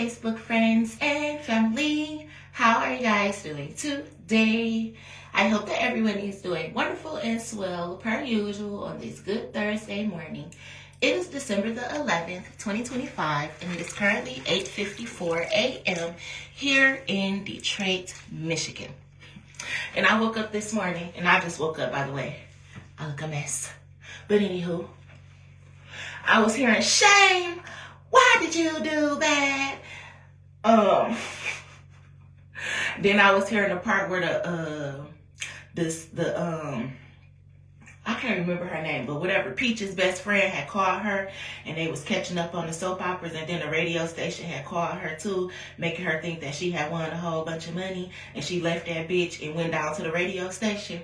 Facebook friends and family. How are you guys doing today? I hope that everyone is doing wonderful and swell per usual on this good Thursday morning. It is December the 11th, 2025, and it is currently 8:54 a.m. here in Detroit, Michigan. And I woke up this morning, and I just woke up, by the way. I look a mess. But anywho, I was hearing, "Shame, why did you do that?" Then I was hearing the part where I can't remember her name, but whatever, Peach's best friend had called her and they was catching up on the soap operas, and then the radio station had called her too, making her think that she had won a whole bunch of money, and she left that bitch and went down to the radio station.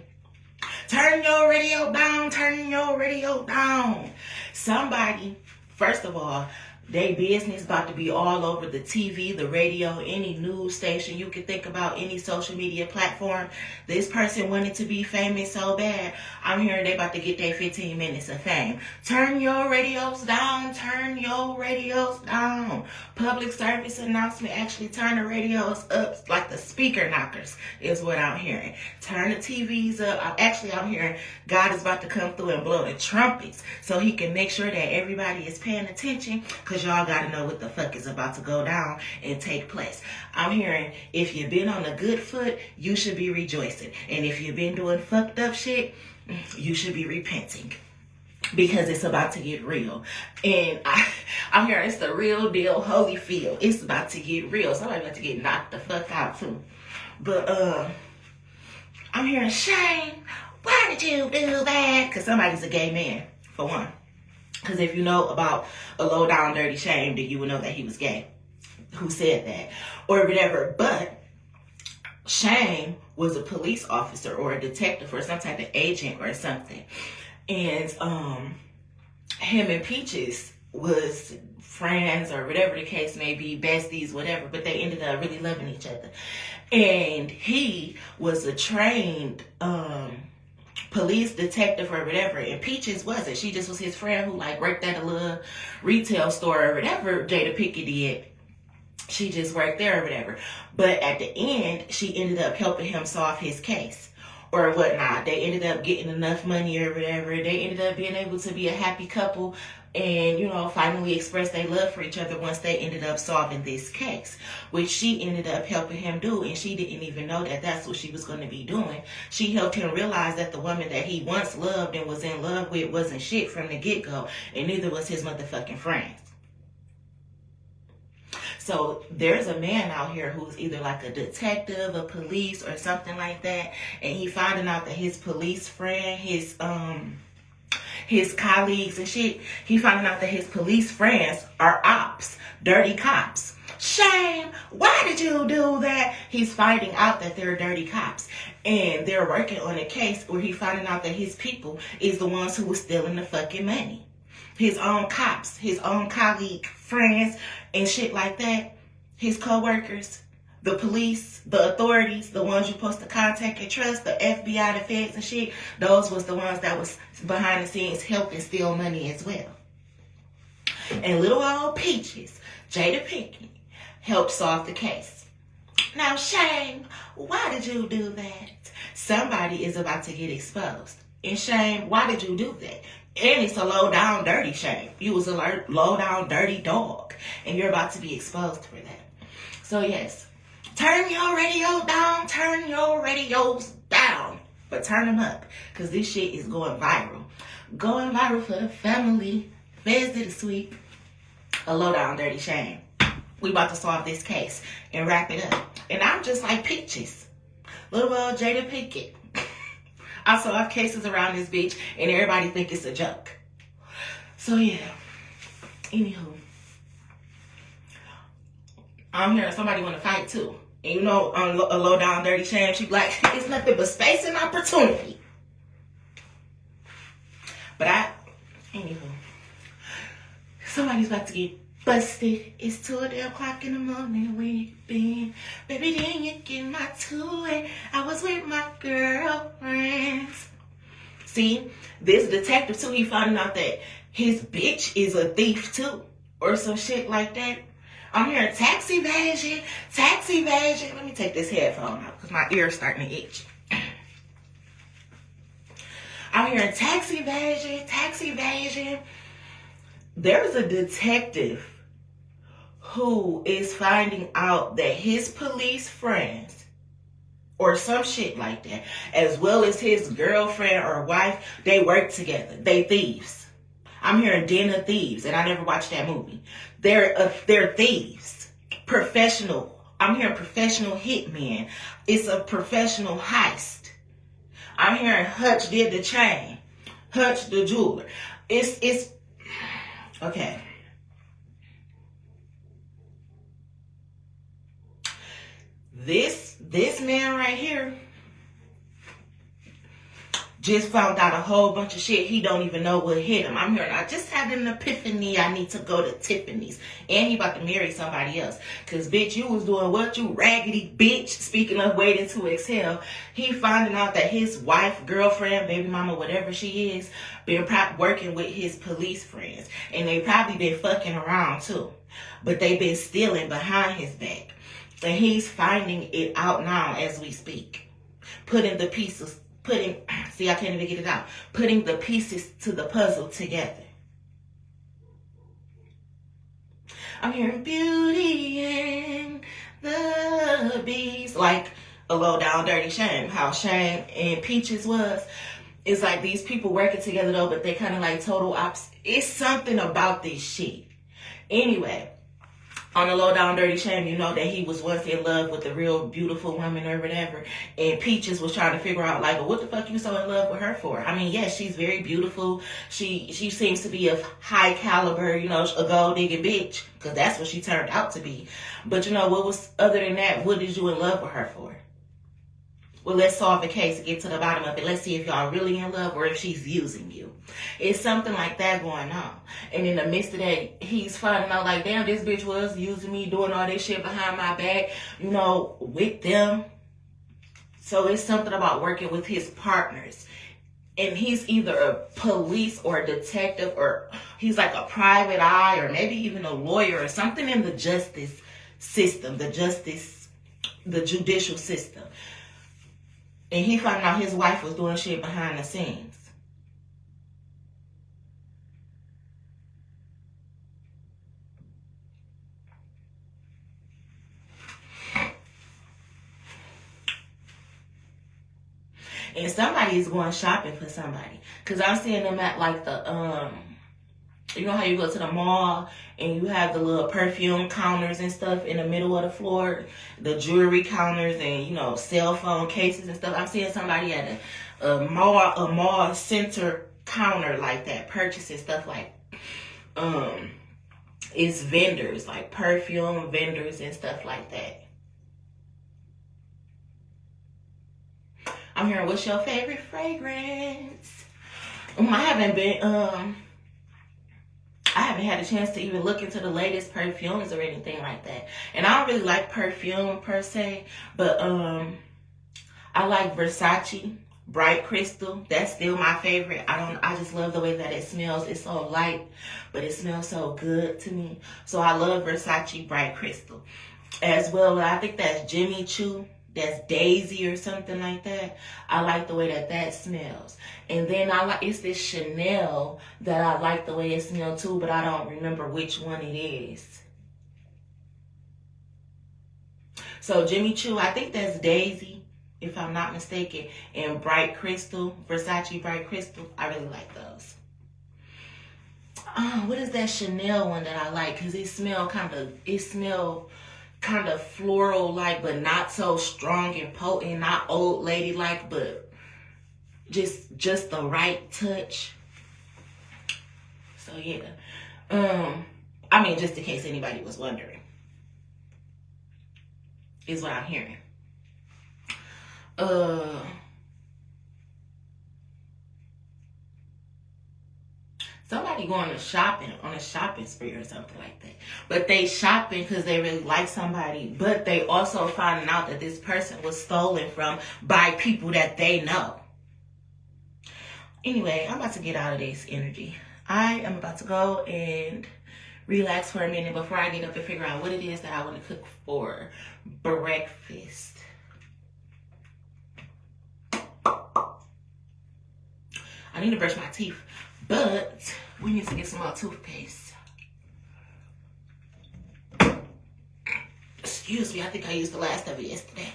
Turn your radio down, turn your radio down. Somebody, first of all, their business about to be all over the TV, the radio, any news station you can think about, any social media platform. This person wanted to be famous so bad. I'm hearing they about to get their 15 minutes of fame. Turn your radios down, turn your radios down. Public service announcement, actually turn the radios up like the speaker knockers is what I'm hearing. Turn the TVs up. I'm hearing God is about to come through and blow the trumpets so he can make sure that everybody is paying attention, because y'all got to know what the fuck is about to go down and take place. I'm hearing if you've been on a good foot, you should be rejoicing. And if you've been doing fucked up shit, you should be repenting, because it's about to get real. And I'm hearing it's the real deal Holyfield. It's about to get real. Somebody's about to get knocked the fuck out too. But I'm hearing, "Shame, why did you do that?" Because somebody's a gay man, for one. Because if you know about a low down dirty Shame, then you would know that he was gay. Who said that? Or whatever. But Shame was a police officer or a detective or some type of agent or something. And him and Peaches was friends or whatever the case may be, besties, whatever. But they ended up really loving each other. And he was a trained police detective or whatever, and Peaches wasn't. She just was his friend who like worked at a little retail store or whatever Jada Pinkett did. She just worked there or whatever. But at the end, she ended up helping him solve his case or whatnot. They ended up getting enough money or whatever. They ended up being able to be a happy couple and, finally express their love for each other once they ended up solving this case, which she ended up helping him do. And she didn't even know that that's what she was going to be doing. She helped him realize that the woman that he once loved and was in love with wasn't shit from the get-go, and neither was his motherfucking friends. So there's a man out here who's either like a detective, a police, or something like that, and he finding out that his police friend, his colleagues and shit, he finding out that his police friends are ops, dirty cops. Shame, why did you do that? He's finding out that they're dirty cops, and they're working on a case where he finding out that his people is the ones who was stealing the fucking money. His own cops, his own colleague, friends, and shit like that, his co-workers, the police, the authorities, the ones you're supposed to contact and trust, the FBI, the feds and shit, those was the ones that was behind the scenes helping steal money as well. And little old Peaches, Jada Pinkett, helped solve the case. Now, Shame, why did you do that? Somebody is about to get exposed. And Shame, why did you do that? And it's a low down dirty Shame. You was a low down dirty dog, and you're about to be exposed for that. So yes, turn your radio down, turn your radios down, but turn them up, because this shit is going viral. Going viral for the family. Feds did a sweep. A low down dirty Shame. We about to solve this case and wrap it up. And I'm just like Peaches. Little old Jada Pinkett. I solve cases around this bitch and everybody think it's a joke. So yeah. Anywho. I'm hearing somebody want to fight too. And on a low down dirty Shame, she be like, it's nothing but space and opportunity. But anywho. Somebody's about to get busted. It's 2:00 in the morning. Where you been? Baby, then you get my toy. I was with my girlfriends. See, this detective too, he finding out that his bitch is a thief too, or some shit like that. I'm hearing tax evasion, tax evasion. Let me take this headphone out because my ear's starting to itch. I'm hearing tax evasion, tax evasion. There's a detective who is finding out that his police friends, or some shit like that, as well as his girlfriend or wife, they work together. They thieves. I'm hearing Den of Thieves, and I never watched that movie. They're thieves. Professional. I'm hearing professional hitmen. It's a professional heist. I'm hearing Hutch did the chain. Hutch the jeweler. It's okay. This man right here just found out a whole bunch of shit. He don't even know what hit him. I'm hearing, I just had an epiphany. I need to go to Tiffany's. And he about to marry somebody else. Because, bitch, you was doing what? You raggedy bitch. Speaking of waiting to exhale. He finding out that his wife, girlfriend, baby mama, whatever she is, been working with his police friends. And they probably been fucking around, too. But they been stealing behind his back. And he's finding it out now as we speak. Putting the pieces... see, I can't even get it out. Putting the pieces to the puzzle together. I'm hearing Beauty and the Beast. Like a low down dirty Shame. How Shame and Peaches was. It's like these people working together though, but they kind of like total opposite. It's something about this shit. Anyway. On the low down dirty Shame, you know that he was once in love with a real beautiful woman or whatever. And Peaches was trying to figure out like, well, what the fuck you so in love with her for? I mean, yes, she's very beautiful. She seems to be of high caliber, you know, a gold digging bitch. Because that's what she turned out to be. But you know, what was other than that, what did you in love with her for? Well, let's solve the case and get to the bottom of it. Let's see if y'all really in love or if she's using you. It's something like that going on. And in the midst of that, he's finding out like, damn, this bitch was using me, doing all this shit behind my back, you know, with them. So it's something about working with his partners. And he's either a police or a detective or he's like a private eye or maybe even a lawyer or something in the justice system, the judicial system. And he found out his wife was doing shit behind the scenes. And somebody is going shopping for somebody. Because I'm seeing them at like the, you know how you go to the mall and you have the little perfume counters and stuff in the middle of the floor, the jewelry counters and, you know, cell phone cases and stuff. I'm seeing somebody at a mall center counter like that, purchasing stuff like, it's vendors, like perfume vendors and stuff like that. I'm hearing, what's your favorite fragrance? I haven't had a chance to even look into the latest perfumes or anything like that. And I don't really like perfume per se, but I like Versace Bright Crystal. That's still my favorite. I just love the way that it smells. It's so light, but it smells so good to me. So I love Versace Bright Crystal. As well, I think that's Jimmy Choo. That's Daisy or something like that. I like the way that smells. And then it's this Chanel that I like the way it smells too, but I don't remember which one it is. So Jimmy Choo, I think that's Daisy, if I'm not mistaken. And Bright Crystal, Versace Bright Crystal, I really like those. What is that Chanel one that I like? Because it smell kind of floral like, but not so strong and potent, not old lady like, but just the right touch. So yeah. I mean, just in case anybody was wondering, is what I'm hearing. Somebody going to shopping on a shopping spree or something like that. But they shopping because they really like somebody. But they also finding out that this person was stolen from by people that they know. Anyway, I'm about to get out of this energy. I am about to go and relax for a minute before I get up and figure out what it is that I want to cook for breakfast. I need to brush my teeth, but we need to get some more toothpaste. Excuse me, I think I used the last of it yesterday.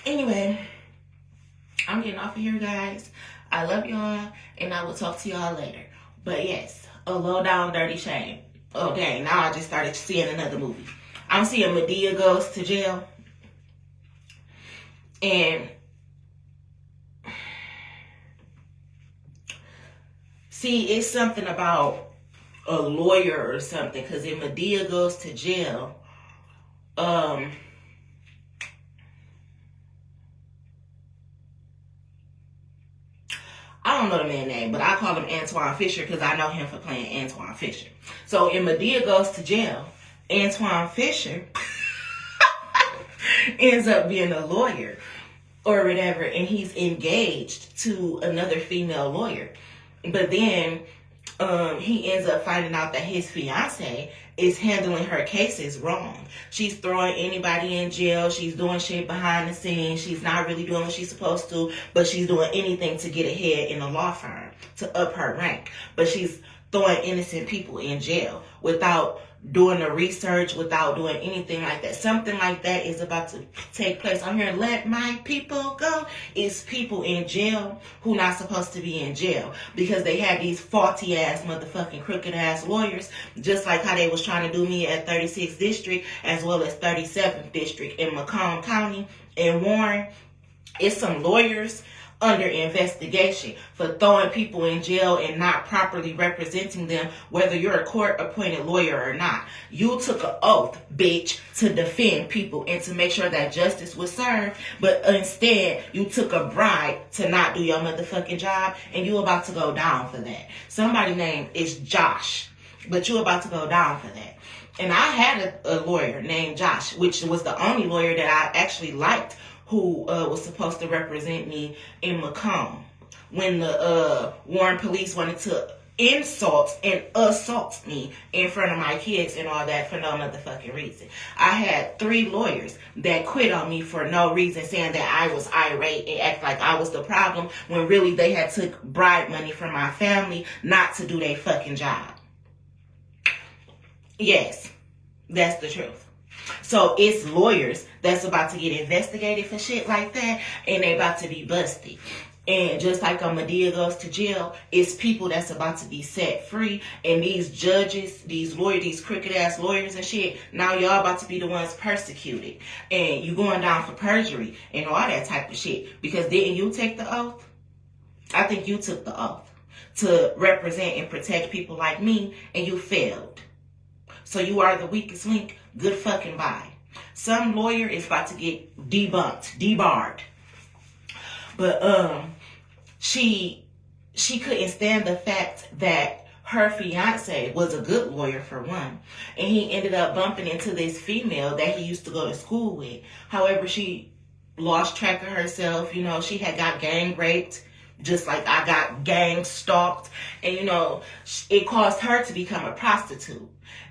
Anyway, I'm getting off of here, guys. I love y'all, and I will talk to y'all later. But yes, a low down dirty shame. Oh dang, now I just started seeing another movie. I'm seeing Madea Goes to Jail. And see, it's something about a lawyer or something, because in Madea Goes to Jail, I don't know the man's name, but I call him Antoine Fisher because I know him for playing Antoine Fisher. So in Madea Goes to Jail, Antoine Fisher ends up being a lawyer or whatever, and he's engaged to another female lawyer. But then he ends up finding out that his fiance is handling her cases wrong. She's throwing anybody in jail. She's doing shit behind the scenes. She's not really doing what she's supposed to, but she's doing anything to get ahead in a law firm, to up her rank. But she's throwing innocent people in jail without doing the research, without doing anything like that. Something like that is about to take place. I'm here, let my people go. It's people in jail who not supposed to be in jail because they had these faulty ass motherfucking crooked ass lawyers, just like how they was trying to do me at 36th District as well as 37th District in Macomb County and Warren. It's some lawyers under investigation for throwing people in jail and not properly representing them, whether you're a court-appointed lawyer or not. You took an oath, bitch, to defend people and to make sure that justice was served, but instead you took a bribe to not do your motherfucking job, and you about to go down for that. Somebody named is Josh, but you about to go down for that. And I had a lawyer named Josh, which was the only lawyer that I actually liked, who was supposed to represent me in Macomb when the Warren police wanted to insult and assault me in front of my kids and all that for no motherfucking reason. I had 3 lawyers that quit on me for no reason, saying that I was irate and act like I was the problem, when really they had took bribe money from my family not to do their fucking job. Yes, that's the truth. So it's lawyers that's about to get investigated for shit like that, and they about to be busted. And just like on Madea Goes to Jail, it's people that's about to be set free. And these judges, these lawyers, these crooked ass lawyers and shit, now y'all about to be the ones persecuted. And you going down for perjury and all that type of shit. Because didn't you take the oath? I think you took the oath to represent and protect people like me, and you failed. So you are the weakest link. Good fucking bye. Some lawyer is about to get debarred. But she couldn't stand the fact that her fiance was a good lawyer for one, and he ended up bumping into this female that he used to go to school with. However, she lost track of herself. You know, she had got gang raped, just like I got gang stalked, and you know, it caused her to become a prostitute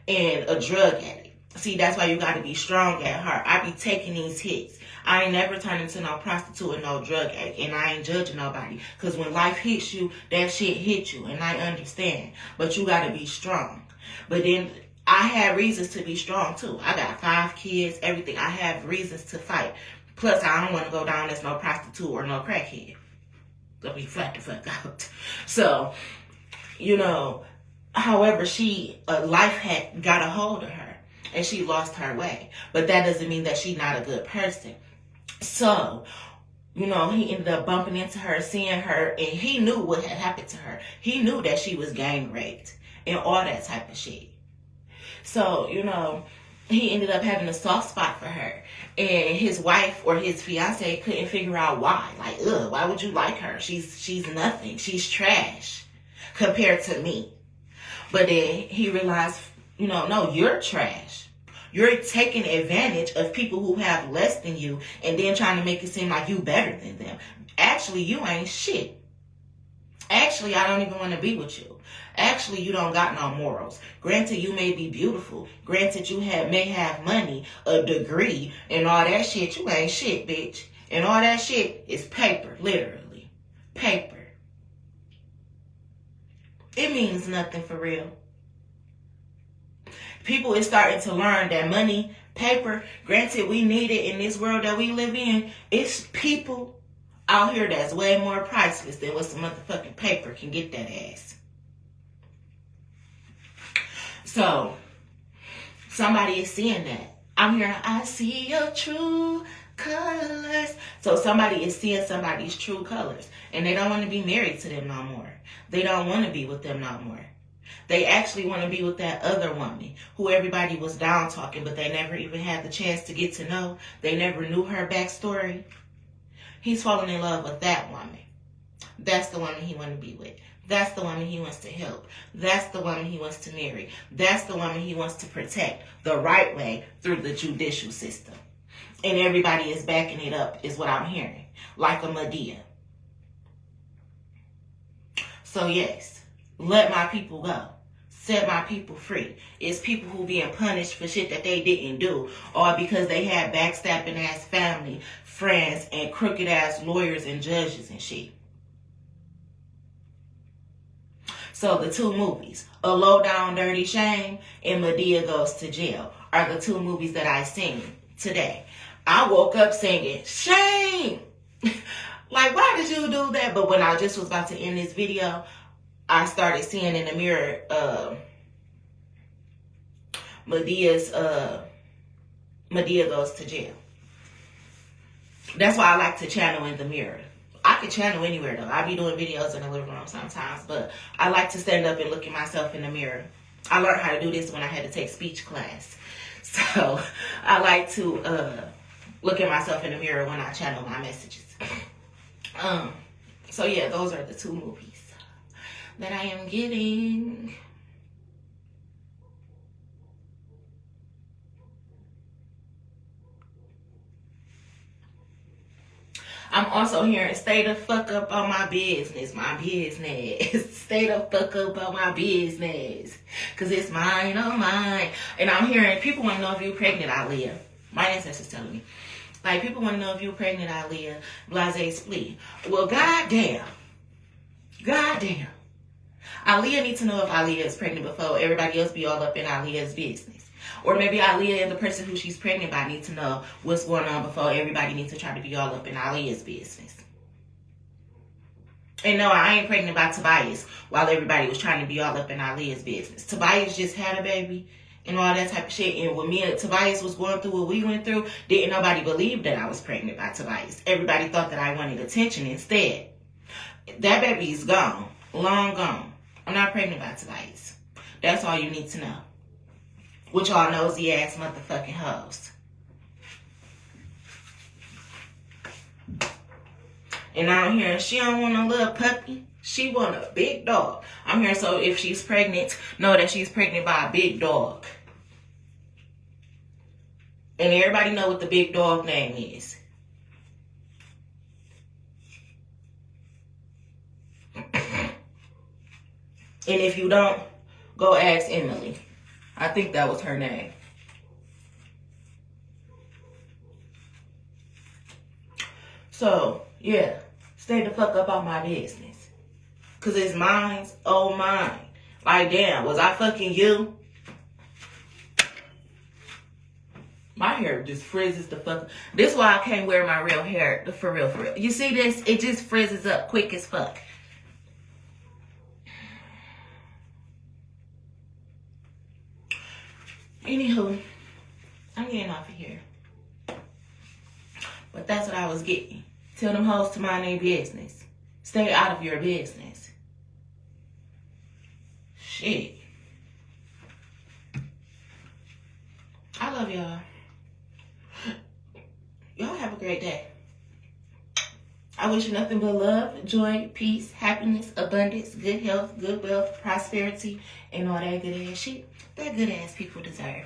and a drug addict. See, that's why you got to be strong at heart. I be taking these hits. I ain't never turned into no prostitute or no drug addict, and I ain't judging nobody. Because when life hits you, that shit hits you, and I understand. But you got to be strong. But then I had reasons to be strong, too. I got 5 kids, everything. I have reasons to fight. Plus, I don't want to go down as no prostitute or no crackhead. Let me flat the fuck out. So, you know, however, life had got a hold of her. And she lost her way. But that doesn't mean that she's not a good person. So, you know, he ended up bumping into her, seeing her, and he knew what had happened to her. He knew that she was gang raped and all that type of shit. So, you know, he ended up having a soft spot for her. And his wife or his fiance couldn't figure out why. Like, why would you like her? She's nothing. She's trash compared to me. But then he realized, you know, no, you're trash. You're taking advantage of people who have less than you and then trying to make it seem like you better than them. Actually, you ain't shit. Actually, I don't even want to be with you. Actually, you don't got no morals. Granted, you may be beautiful. Granted, you may have money, a degree, and all that shit. You ain't shit, bitch. And all that shit is paper, literally. Paper. It means nothing for real. People is starting to learn that money, paper, granted, we need it in this world that we live in. It's people out here that's way more priceless than what some motherfucking paper can get that ass. So, somebody is seeing that. I'm hearing, I see your true colors. So somebody is seeing somebody's true colors. And they don't want to be married to them no more. They don't want to be with them no more. They actually want to be with that other woman who everybody was down talking, but they never even had the chance to get to know. They never knew her backstory. He's falling in love with that woman. That's the woman he wants to be with. That's the woman he wants to help. That's the woman he wants to marry. That's the woman he wants to protect the right way through the judicial system. And everybody is backing it up, is what I'm hearing. Like a Madea. So yes, let my people go. Set my people free. It's people who being punished for shit that they didn't do, or because they had backstabbing ass family, friends, and crooked ass lawyers and judges and shit. So the two movies, A Low Down Dirty Shame and Madea Goes to Jail, are the two movies that I seen today. I woke up singing, shame! Like, why did you do that? But when I just was about to end this video, I started seeing in the mirror Madea Goes to Jail. That's why I like to channel in the mirror. I can channel anywhere though. I be doing videos in the living room sometimes, but I like to stand up and look at myself in the mirror. I learned how to do this when I had to take speech class. So I like to look at myself in the mirror when I channel my messages. So yeah, those are the two movies that I am getting. I'm also hearing, stay the fuck up on my business. Stay the fuck up on my business. Because it's mine, oh mine. And I'm hearing, people want to know if you're pregnant, Aaliyah. My ancestors telling me. Like, people want to know if you're pregnant, Aaliyah. Blase split. Well, goddamn. Aaliyah needs to know if Aaliyah is pregnant before everybody else be all up in Aaliyah's business. Or maybe Aaliyah and the person who she's pregnant by need to know what's going on before everybody needs to try to be all up in Aaliyah's business. And no, I ain't pregnant by Tobias while everybody was trying to be all up in Aaliyah's business. Tobias just had a baby and all that type of shit. And when me and Tobias was going through what we went through, didn't nobody believe that I was pregnant by Tobias. Everybody thought that I wanted attention instead. That baby is gone. Long gone. I'm not pregnant by Tobias. That's all you need to know. With y'all nosy ass motherfucking hoes. And I'm hearing she don't want a little puppy. She want a big dog. I'm hearing, so if she's pregnant, know that she's pregnant by a big dog. And everybody know what the big dog name is. And if you don't, go ask Emily. I think that was her name. So, yeah. Stay the fuck up on my business. Because it's mine, oh mine. Like, damn, was I fucking you? My hair just frizzes the fuck. This is why I can't wear my real hair. For real, for real. You see this? It just frizzes up quick as fuck. Anywho, I'm getting off of here. But that's what I was getting. Tell them hoes to mind their business. Stay out of your business. Shit. I love y'all. Y'all have a great day. I wish you nothing but love, joy, peace, happiness, abundance, good health, good wealth, prosperity, and all that good ass shit that good ass people deserve.